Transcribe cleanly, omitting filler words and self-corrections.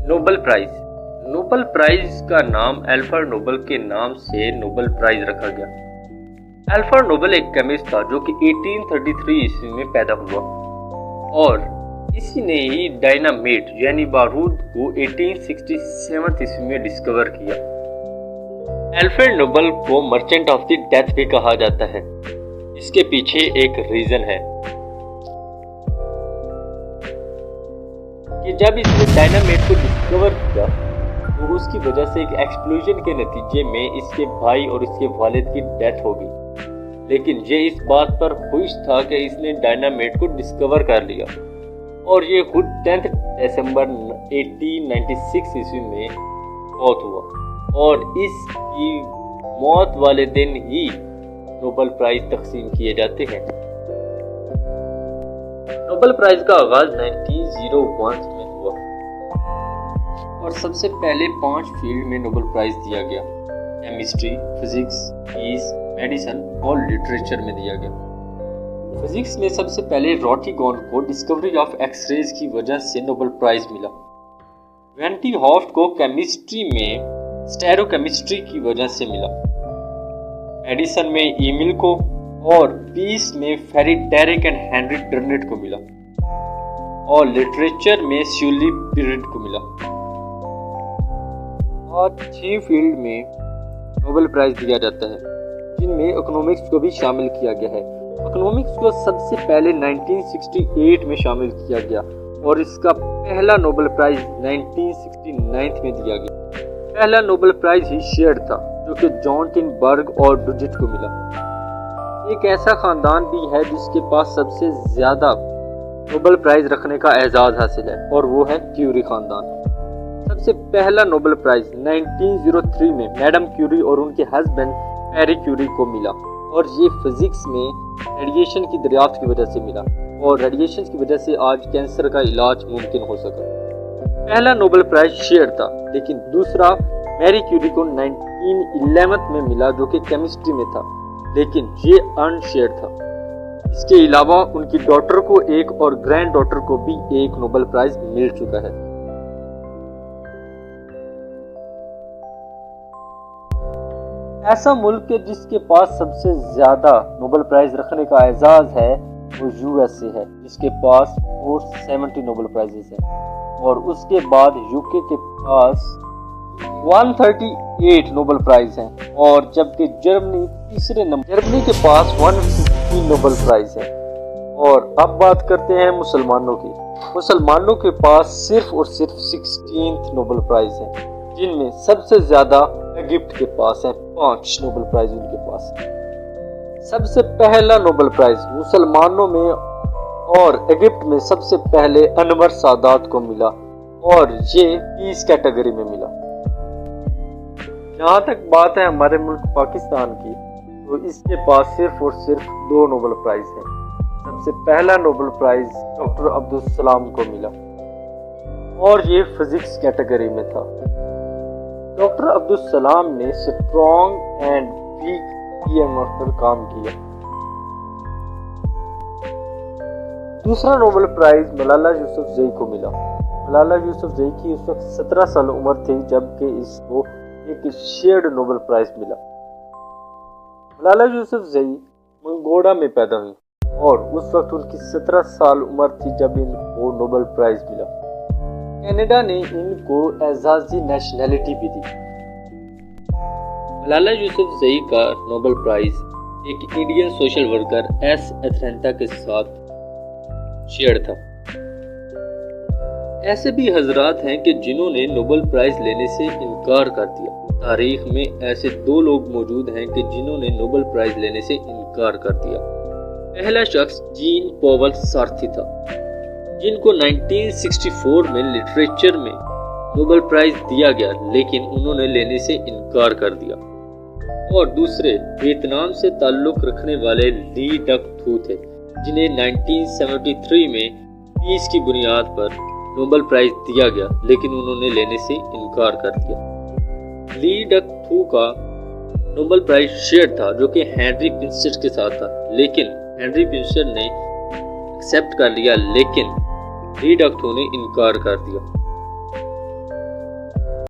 Nobel prize. Nobel prize का नाम Alfred Nobel के नाम से नोबेल प्राइज रखा गया। अल्फ्रेड नोबेल एक केमिस्ट था जो कि 1833 ईस्वी में पैदा हुआ और इसी ने ही डायनामाइट यानी बारूद को 1867 ईस्वी में डिस्कवर किया। अल्फ्रेड नोबेल को मर्चेंट ऑफ द डेथ भी कहा जाता है। इसके पीछे एक रीजन है कि जब इसने डायनामाइट को डिस्कवर किया तो उसकी वजह से एक एक्सप्लोजन के नतीजे में इसके भाई और इसके वालिद की डेथ हो गई। लेकिन ये इस बात पर खुश था कि इसने डायनामाइट को डिस्कवर कर लिया और ये खुद 10 दिसंबर 1896 ईस्वी में मौत हुआ और इसकी मौत वाले दिन ही नोबेल प्राइज तकसीम किए जाते हैं। नोबेल प्राइज का आगाज 1901 में हुआ और सबसे पहले 5 फील्ड में नोबेल प्राइज दिया गया। केमिस्ट्री, फिजिक्स, पीस, मेडिसिन और लिटरेचर में दिया गया। फिजिक्स में सबसे पहले रॉटीगॉन को डिस्कवरी ऑफ एक्सरेज की वजह से नोबेल प्राइज मिला। वैन टी हॉफ्ट को केमिस्ट्री में स्टेरोकेमिस्ट्री की वजह से मिला। मेडिसिन में ईमिल को और पीस में फेरिड डेरिक एंड हेनरी टर्नेट को मिला और लिटरेचर में स्यूली पीरियड को मिला। और 6 फील्ड में नोबेल प्राइज दिया जाता है जिनमें इकोनॉमिक्स को भी शामिल किया गया है। इकोनॉमिक्स को सबसे पहले 1968 में शामिल किया गया और इसका पहला नोबेल प्राइज 1969 में दिया गया। पहला नोबेल प्राइज ही शेयर्ड था जो कि जॉन टिनबर्ग और डुजिट को मिला। एक ऐसा खानदान भी है जिसके पास सबसे ज्यादा नोबेल प्राइज रखने का एजाज हासिल है और वो है क्यूरी खानदान। सबसे पहला नोबेल प्राइज 1903 में मैडम क्यूरी और उनके हस्बैंड मैरी क्यूरी को मिला और ये फिजिक्स में रेडिएशन की दरियाफ्त की वजह से मिला और रेडिएशन की वजह से आज कैंसर का इलाज मुमकिन हो सका। पहला नोबेल प्राइज शेयर था लेकिन दूसरा मैरी क्यूरी को 1911 में मिला जो कि केमिस्ट्री में था, लेकिन ये अनशेयर्ड था। इसके अलावा उनकी डॉटर को एक और ग्रैंड डॉटर को भी एक नोबेल प्राइज मिल चुका है। ऐसा मुल्क है जिसके पास सबसे ज्यादा नोबेल प्राइज रखने का एजाज है वो यूएसए है जिसके पास 470 नोबेल प्राइजेस हैं और उसके बाद यूके के पास 138 नोबेल प्राइज हैं और जबकि जर्मनी तीसरे नंबर, जर्मनी के पास 150 नोबेल प्राइज है। और अब बात करते हैं मुसलमानों की। मुसलमानों के पास सिर्फ और सिर्फ 16 नोबेल प्राइज हैं जिनमें सबसे ज्यादा इजिप्ट के पास है 5 नोबेल प्राइज उनके पास। सबसे पहला नोबेल प्राइज मुसलमानों में और इजिप्ट में सबसे पहले अनवर सादात को मिला और ये पीस कैटेगरी में मिला। जहाँ तक बात है हमारे मुल्क पाकिस्तान की तो इसके पास सिर्फ और सिर्फ 2 नोबेल प्राइज हैं। सबसे पहला Nobel prize doctor Abdul Salam को मिला और ये फिजिक्स कैटेगरी में था। डॉक्टर अब्दुल सलाम ने स्ट्रॉन्ग एंड वीक ईएमएफ पर काम किया। दूसरा नोबेल प्राइज मलाला यूसुफजई को मिला। मलाला यूसुफजई की उस वक्त 17 साल उम्र थी जबकि इसको एक शेयर्ड नोबेल प्राइज मिला। मलाला यूसुफजई मंगोड़ा में पैदा हुई और उस वक्त उनकी 17 साल उम्र थी जब इनको नोबेल प्राइज मिला। कनाडा ने इनको एजाजी नेशनैलिटी भी दी। मलाला यूसुफजई का नोबेल प्राइज एक इंडियन सोशल वर्कर एस एथरेंटा के साथ शेयर था। ऐसे भी हजरात हैं कि जिन्होंने नोबेल प्राइज लेने से इनकार कर दिया। तारीख में ऐसे 2 लोग मौजूद हैं कि जिन्होंने नोबेल प्राइज लेने से इनकार कर दिया। पहला शख्स जीन पॉवल सारथी था जिनको 1964 में लिटरेचर में नोबेल प्राइज दिया गया लेकिन उन्होंने लेने से इनकार कर दिया। और दूसरे वियतनाम से ताल्लुक रखने वाले ली डक थू थे जिन्हें 1973 में पीस की बुनियाद पर नोबेल प्राइज दिया गया लेकिन उन्होंने लेने से इनकार कर दिया। ली डक थू का नोबेल प्राइज शेयर था जो कि हेनरी पिंचर के साथ था लेकिन हेनरी पिंचर ने एक्सेप्ट कर लिया लेकिन ली डक थू ने इनकार कर दिया।